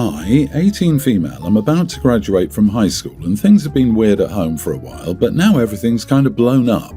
I, 18 female, am about to graduate from high school and things have been weird at home for a while, but now everything's kind of blown up.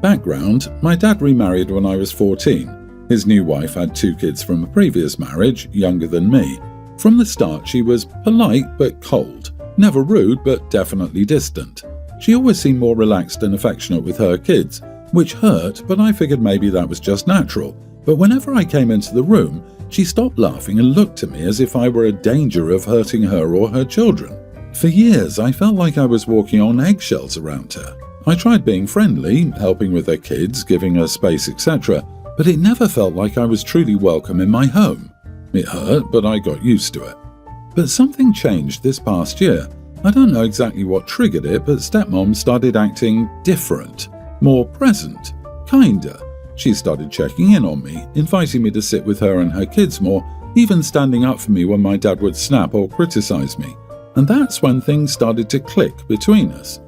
Background: my dad remarried when I was 14. His new wife had 2 kids from a previous marriage, younger than me. From the start she was polite but cold, never rude but definitely distant. She always seemed more relaxed and affectionate with her kids, which hurt, but I figured maybe that was just natural. But whenever I came into the room, she stopped laughing and looked at me as if I were a danger of hurting her or her children. For years, I felt like I was walking on eggshells around her. I tried being friendly, helping with her kids, giving her space, etc., but it never felt like I was truly welcome in my home. It hurt, but I got used to it. But something changed this past year. I don't know exactly what triggered it, but stepmom started acting different, more present, kinder. She started checking in on me, inviting me to sit with her and her kids more, even standing up for me when my dad would snap or criticize me. And that's when things started to click between us.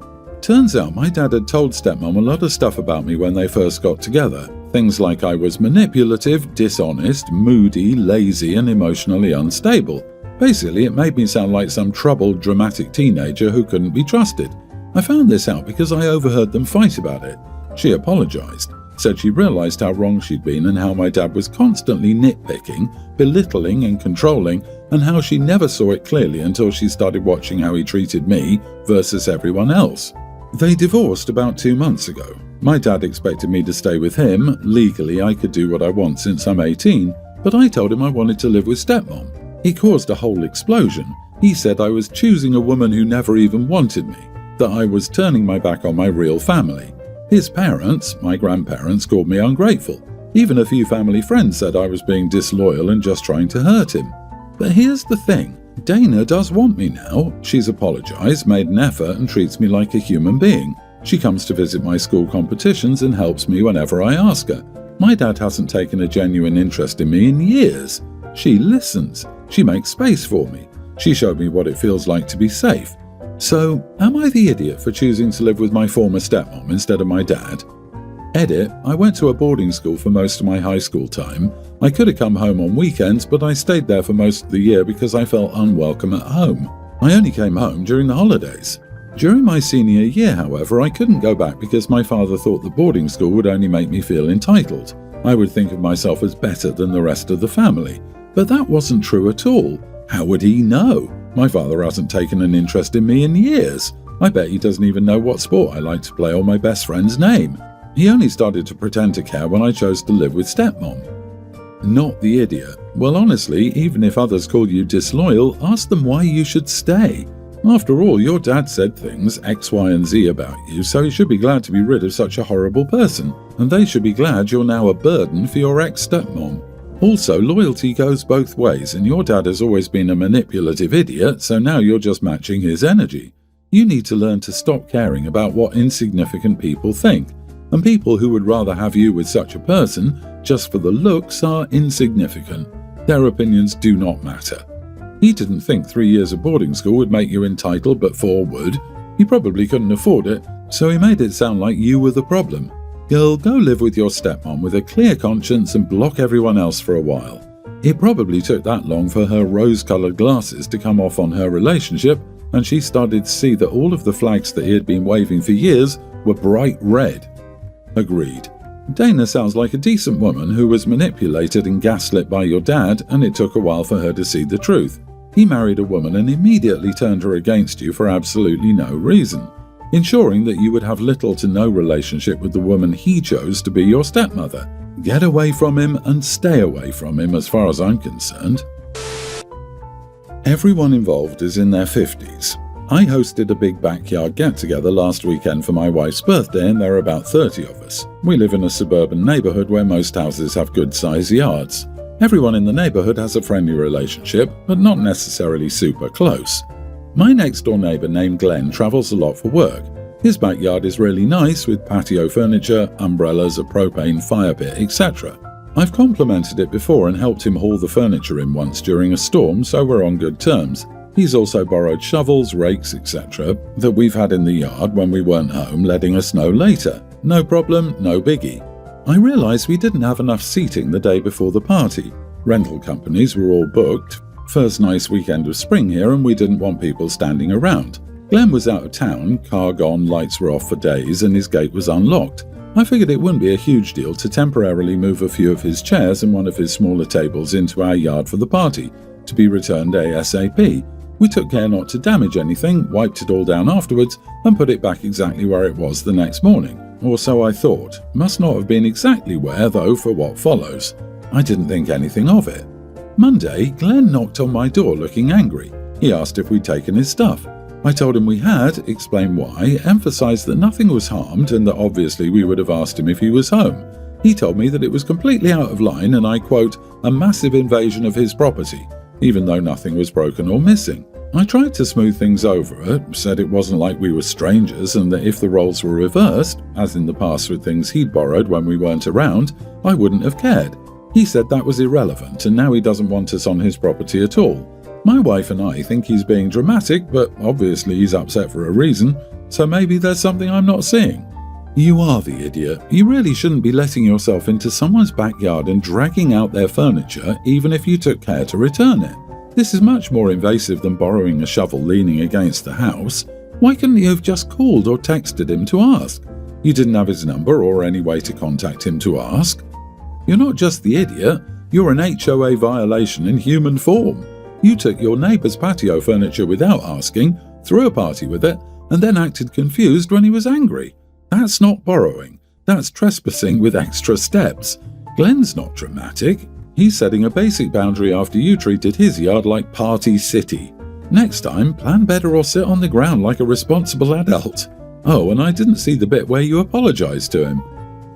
Turns out my dad had told stepmom a lot of stuff about me when they first got together. Things like I was manipulative, dishonest, moody, lazy, and emotionally unstable. Basically, it made me sound like some troubled, dramatic teenager who couldn't be trusted. I found this out because I overheard them fight about it. She apologized, said she realized how wrong she'd been and how my dad was constantly nitpicking, belittling and controlling, and how she never saw it clearly until she started watching how he treated me versus everyone else. They divorced about 2 months ago. My dad expected me to stay with him. Legally, I could do what I want since I'm 18, but I told him I wanted to live with stepmom. It caused a whole explosion. He said I was choosing a woman who never even wanted me, that I was turning my back on my real family. His parents, my grandparents, called me ungrateful. Even a few family friends said I was being disloyal and just trying to hurt him. But here's the thing. Dana does want me now. She's apologized, made an effort, and treats me like a human being. She comes to visit my school competitions and helps me whenever I ask her. My dad hasn't taken a genuine interest in me in years. She listens. She makes space for me. She showed me what it feels like to be safe. So, am I the idiot for choosing to live with my former stepmom instead of my dad? Edit: I went to a boarding school for most of my high school time. I could have come home on weekends, but I stayed there for most of the year because I felt unwelcome at home. I only came home during the holidays. During my senior year, however, I couldn't go back because my father thought the boarding school would only make me feel entitled. I would think of myself as better than the rest of the family. But that wasn't true at all. How would he know? My father hasn't taken an interest in me in years. I bet he doesn't even know what sport I like to play or my best friend's name. He only started to pretend to care when I chose to live with stepmom. Not the idiot. Well, honestly, even if others call you disloyal, ask them why you should stay. After all, your dad said things X, Y, and Z about you, so he should be glad to be rid of such a horrible person. And they should be glad you're now a burden for your ex-stepmom. Also, loyalty goes both ways, and your dad has always been a manipulative idiot, so now you're just matching his energy. You need to learn to stop caring about what insignificant people think, and people who would rather have you with such a person just for the looks are insignificant. Their opinions do not matter. He didn't think 3 years of boarding school would make you entitled, but 4 would. He probably couldn't afford it, so he made it sound like you were the problem. Girl, go live with your stepmom with a clear conscience and block everyone else for a while. It probably took that long for her rose-colored glasses to come off on her relationship, and she started to see that all of the flags that he had been waving for years were bright red. Agreed. Dana sounds like a decent woman who was manipulated and gaslit by your dad, and it took a while for her to see the truth. He married a woman and immediately turned her against you for absolutely no reason, ensuring that you would have little to no relationship with the woman he chose to be your stepmother. Get away from him and stay away from him as far as I'm concerned. Everyone involved is in their 50s. I hosted a big backyard get-together last weekend for my wife's birthday, and there are about 30 of us. We live in a suburban neighborhood where most houses have good-sized yards. Everyone in the neighborhood has a friendly relationship, but not necessarily super close. My next-door neighbor named Glenn travels a lot for work. His backyard is really nice with patio furniture, umbrellas, a propane fire pit, etc. I've complimented it before and helped him haul the furniture in once during a storm, so we're on good terms. He's also borrowed shovels, rakes, etc. that we've had in the yard when we weren't home, letting us know later. No problem, no biggie. I realised we didn't have enough seating the day before the party. Rental companies were all booked. First nice weekend of spring here, and we didn't want people standing around. Glenn was out of town, car gone, lights were off for days, and his gate was unlocked. I figured it wouldn't be a huge deal to temporarily move a few of his chairs and one of his smaller tables into our yard for the party, to be returned ASAP. We took care not to damage anything, wiped it all down afterwards, and put it back exactly where it was the next morning. Or so I thought. Must not have been exactly where, though, for what follows. I didn't think anything of it. Monday, Glenn knocked on my door looking angry. He asked if we'd taken his stuff. I told him we had, explained why, emphasised that nothing was harmed and that obviously we would have asked him if he was home. He told me that it was completely out of line and I quote, a massive invasion of his property, even though nothing was broken or missing. I tried to smooth things over, said it wasn't like we were strangers and that if the roles were reversed, as in the past with things he'd borrowed when we weren't around, I wouldn't have cared. He said that was irrelevant and now he doesn't want us on his property at all. My wife and I think he's being dramatic, but obviously he's upset for a reason, so maybe there's something I'm not seeing. You are the idiot. You really shouldn't be letting yourself into someone's backyard and dragging out their furniture even if you took care to return it. This is much more invasive than borrowing a shovel leaning against the house. Why couldn't you have just called or texted him to ask? You didn't have his number or any way to contact him to ask. You're not just the idiot, you're an HOA violation in human form. You took your neighbour's patio furniture without asking, threw a party with it, and then acted confused when he was angry. That's not borrowing. That's trespassing with extra steps. Glenn's not dramatic. He's setting a basic boundary after you treated his yard like Party City. Next time, plan better or sit on the ground like a responsible adult. Oh, and I didn't see the bit where you apologised to him.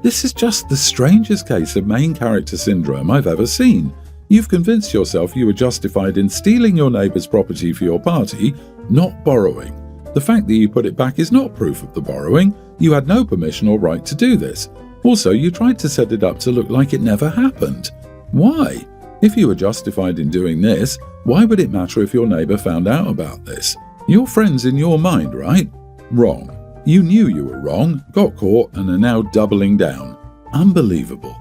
This is just the strangest case of main character syndrome I've ever seen. You've convinced yourself you were justified in stealing your neighbour's property for your party, not borrowing. The fact that you put it back is not proof of the borrowing. You had no permission or right to do this. Also, you tried to set it up to look like it never happened. Why? If you were justified in doing this, why would it matter if your neighbour found out about this? You're friends in your mind, right? Wrong. You knew you were wrong, got caught, and are now doubling down. Unbelievable.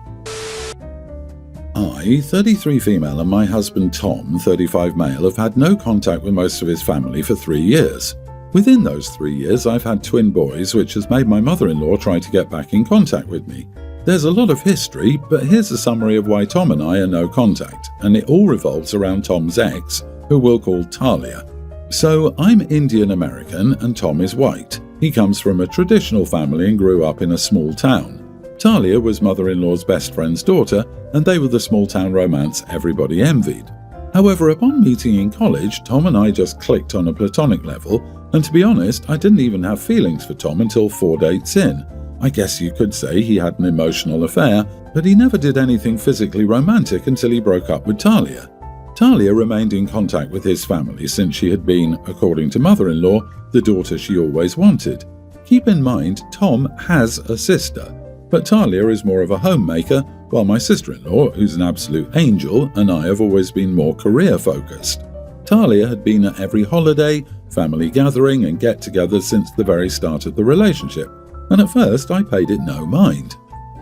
I, 33 female, and my husband Tom, 35 male, have had no contact with most of his family for 3 years. Within those 3 years, I've had twin boys, which has made my mother-in-law try to get back in contact with me. There's a lot of history, but here's a summary of why Tom and I are no contact, and it all revolves around Tom's ex, who we'll call Talia. So, I'm Indian American and Tom is white. He comes from a traditional family and grew up in a small town. Talia was mother-in-law's best friend's daughter, and they were the small-town romance everybody envied. However, upon meeting in college, Tom and I just clicked on a platonic level, and to be honest, I didn't even have feelings for Tom until 4 dates in. I guess you could say he had an emotional affair, but he never did anything physically romantic until he broke up with Talia. Talia remained in contact with his family since she had been, according to mother-in-law, the daughter she always wanted. Keep in mind, Tom has a sister. But Talia is more of a homemaker, while my sister-in-law, who's an absolute angel, and I have always been more career-focused. Talia had been at every holiday, family gathering and get-together since the very start of the relationship, and at first I paid it no mind.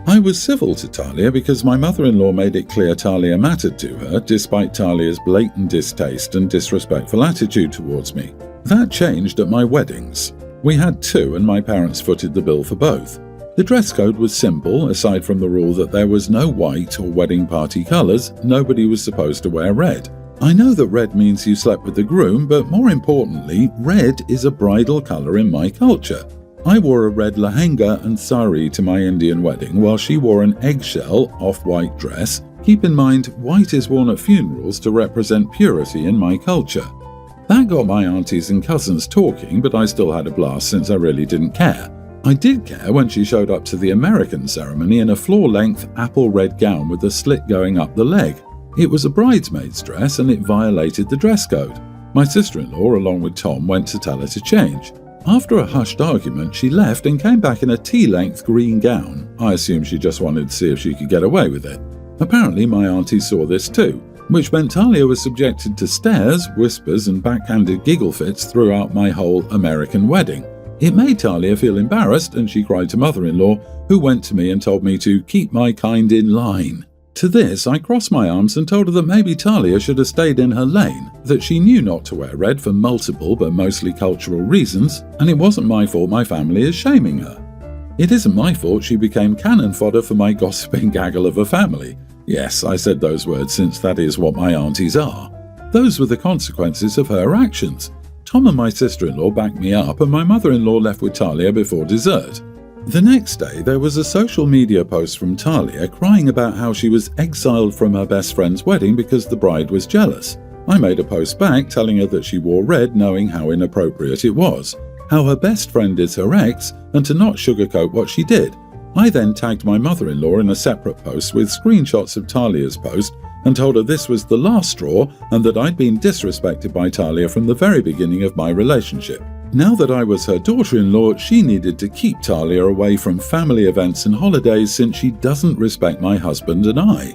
I was civil to Talia because my mother-in-law made it clear Talia mattered to her, despite Talia's blatant distaste and disrespectful attitude towards me. That changed at my weddings. We had 2 and my parents footed the bill for both. The dress code was simple, aside from the rule that there was no white or wedding party colours, nobody was supposed to wear red. I know that red means you slept with the groom, but more importantly, red is a bridal colour in my culture. I wore a red lehenga and sari to my Indian wedding while she wore an eggshell off-white dress. Keep in mind, white is worn at funerals to represent purity in my culture. That got my aunties and cousins talking, but I still had a blast since I really didn't care. I did care when she showed up to the American ceremony in a floor-length apple red gown with a slit going up the leg. It was a bridesmaid's dress and it violated the dress code. My sister-in-law, along with Tom, went to tell her to change. After a hushed argument, she left and came back in a tea-length green gown. I assume she just wanted to see if she could get away with it. Apparently my auntie saw this too, which meant Talia was subjected to stares, whispers and backhanded giggle fits throughout my whole American wedding. It made Talia feel embarrassed and she cried to mother-in-law, who went to me and told me to keep my kind in line. To this, I crossed my arms and told her that maybe Talia should have stayed in her lane, that she knew not to wear red for multiple but mostly cultural reasons, and it wasn't my fault my family is shaming her. It isn't my fault she became cannon fodder for my gossiping gaggle of a family. Yes, I said those words since that is what my aunties are. Those were the consequences of her actions. Tom and my sister-in-law backed me up and my mother-in-law left with Talia before dessert. The next day, there was a social media post from Talia crying about how she was exiled from her best friend's wedding because the bride was jealous. I made a post back telling her that she wore red knowing how inappropriate it was, how her best friend is her ex, and to not sugarcoat what she did. I then tagged my mother-in-law in a separate post with screenshots of Talia's post and told her this was the last straw and that I'd been disrespected by Talia from the very beginning of my relationship. Now that I was her daughter-in-law, she needed to keep Talia away from family events and holidays since she doesn't respect my husband and I.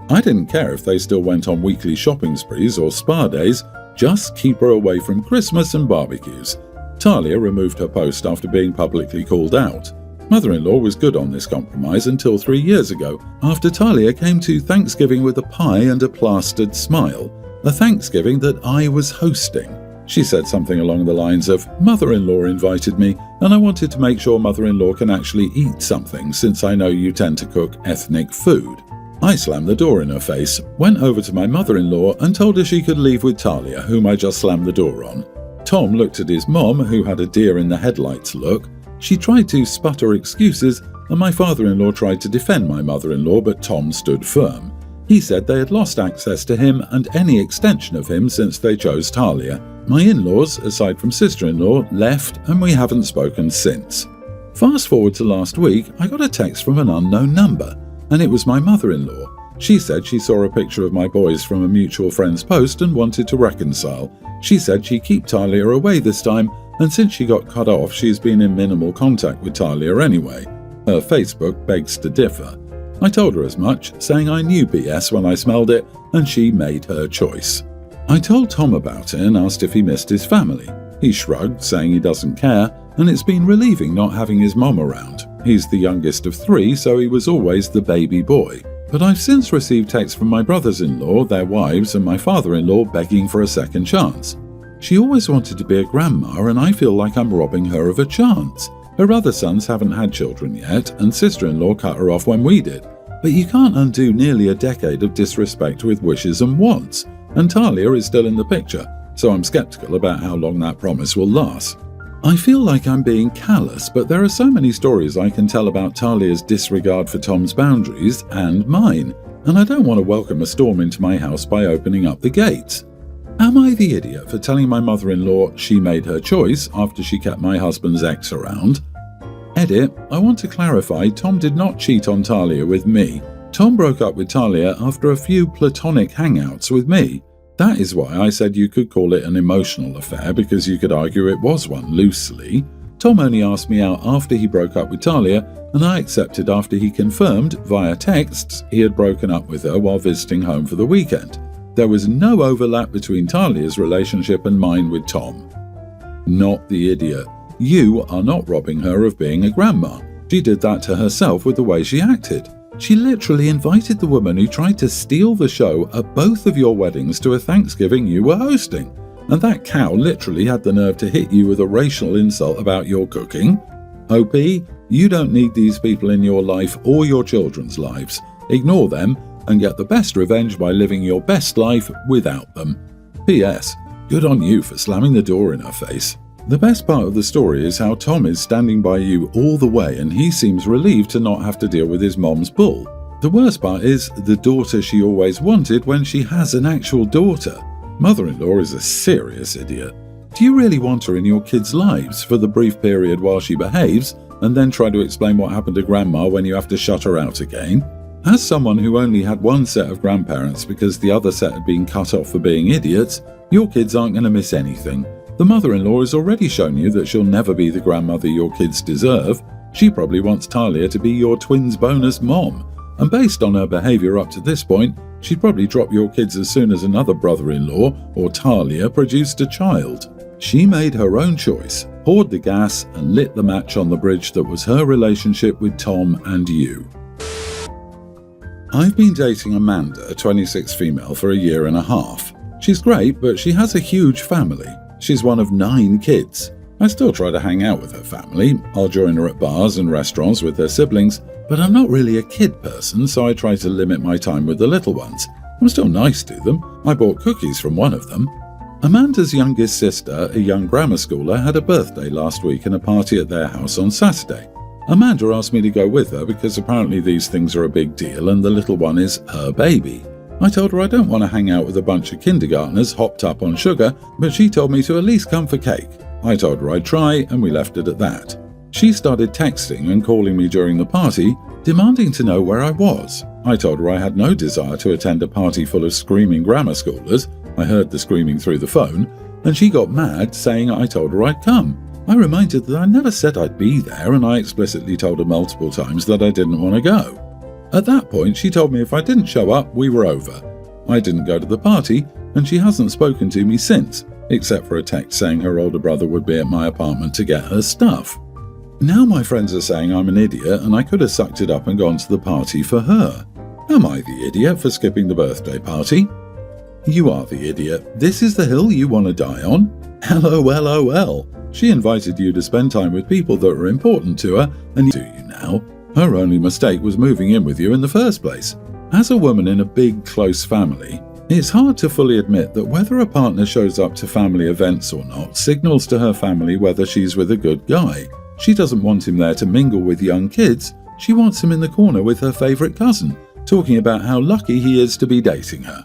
I didn't care if they still went on weekly shopping sprees or spa days, just keep her away from Christmas and barbecues. Talia removed her post after being publicly called out. Mother-in-law was good on this compromise until 3 years ago, after Talia came to Thanksgiving with a pie and a plastered smile, a Thanksgiving that I was hosting. She said something along the lines of, "Mother-in-law invited me, and I wanted to make sure mother-in-law can actually eat something since I know you tend to cook ethnic food." I slammed the door in her face, went over to my mother-in-law and told her she could leave with Talia, whom I just slammed the door on. Tom looked at his mom, who had a deer in the headlights look. She tried to sputter excuses, and my father-in-law tried to defend my mother-in-law, but Tom stood firm. He said they had lost access to him and any extension of him since they chose Talia. My in-laws, aside from sister-in-law, left and we haven't spoken since. Fast forward to last week, I got a text from an unknown number, and it was my mother-in-law. She said she saw a picture of my boys from a mutual friend's post and wanted to reconcile. She said she'd keep Talia away this time, and since she got cut off, she's been in minimal contact with Talia anyway. Her Facebook begs to differ. I told her as much, saying I knew BS when I smelled it, and she made her choice. I told Tom about it and asked if he missed his family. He shrugged, saying he doesn't care, and it's been relieving not having his mom around. He's the youngest of 3, so he was always the baby boy. But I've since received texts from my brothers-in-law, their wives, and my father-in-law begging for a second chance. She always wanted to be a grandma, and I feel like I'm robbing her of a chance. Her other sons haven't had children yet, and sister-in-law cut her off when we did. But you can't undo nearly a decade of disrespect with wishes and wants, and Talia is still in the picture, so I'm skeptical about how long that promise will last. I feel like I'm being callous, but there are so many stories I can tell about Talia's disregard for Tom's boundaries and mine, and I don't want to welcome a storm into my house by opening up the gates. Am I the idiot for telling my mother-in-law she made her choice after she kept my husband's ex around? Edit, I want to clarify Tom did not cheat on Talia with me. Tom broke up with Talia after a few platonic hangouts with me. That is why I said you could call it an emotional affair, because you could argue it was one loosely. Tom only asked me out after he broke up with Talia, and I accepted after he confirmed, via texts, he had broken up with her while visiting home for the weekend. There was no overlap between Talia's relationship and mine with Tom. Not the idiot. You are not robbing her of being a grandma. She did that to herself with the way she acted. She literally invited the woman who tried to steal the show at both of your weddings to a Thanksgiving you were hosting. And that cow literally had the nerve to hit you with a racial insult about your cooking. OP, you don't need these people in your life or your children's lives. Ignore them and get the best revenge by living your best life without them. P.S. Good on you for slamming the door in her face. The best part of the story is how Tom is standing by you all the way and he seems relieved to not have to deal with his mom's bull. The worst part is the daughter she always wanted when she has an actual daughter. Mother-in-law is a serious idiot. Do you really want her in your kids' lives for the brief period while she behaves and then try to explain what happened to grandma when you have to shut her out again? As someone who only had one set of grandparents because the other set had been cut off for being idiots, your kids aren't going to miss anything. The mother-in-law has already shown you that she'll never be the grandmother your kids deserve. She probably wants Talia to be your twins' bonus mom. And based on her behaviour up to this point, she'd probably drop your kids as soon as another brother-in-law or Talia produced a child. She made her own choice, poured the gas and lit the match on the bridge that was her relationship with Tom and you. I've been dating Amanda, a 26 female, for a year and a half. She's great, but she has a huge family. She's one of 9 kids. I still try to hang out with her family. I'll join her at bars and restaurants with her siblings, but I'm not really a kid person, so I try to limit my time with the little ones. I'm still nice to them. I bought cookies from one of them. Amanda's youngest sister, a young grammar schooler, had a birthday last week and a party at their house on Saturday. Amanda asked me to go with her because apparently these things are a big deal and the little one is her baby. I told her I don't want to hang out with a bunch of kindergartners hopped up on sugar, but she told me to at least come for cake. I told her I'd try, and we left it at that. She started texting and calling me during the party, demanding to know where I was. I told her I had no desire to attend a party full of screaming grammar schoolers. I heard the screaming through the phone, and she got mad, saying I told her I'd come. I reminded her that I never said I'd be there, and I explicitly told her multiple times that I didn't want to go. At that point, she told me if I didn't show up, we were over. I didn't go to the party, and she hasn't spoken to me since, except for a text saying her older brother would be at my apartment to get her stuff. Now my friends are saying I'm an idiot and I could have sucked it up and gone to the party for her. Am I the idiot for skipping the birthday party? You are the idiot. This is the hill you want to die on? LOL. She invited you to spend time with people that are important to her, and you do you now. Her only mistake was moving in with you in the first place. As a woman in a big, close family, it's hard to fully admit that whether a partner shows up to family events or not signals to her family whether she's with a good guy. She doesn't want him there to mingle with young kids. She wants him in the corner with her favourite cousin, talking about how lucky he is to be dating her.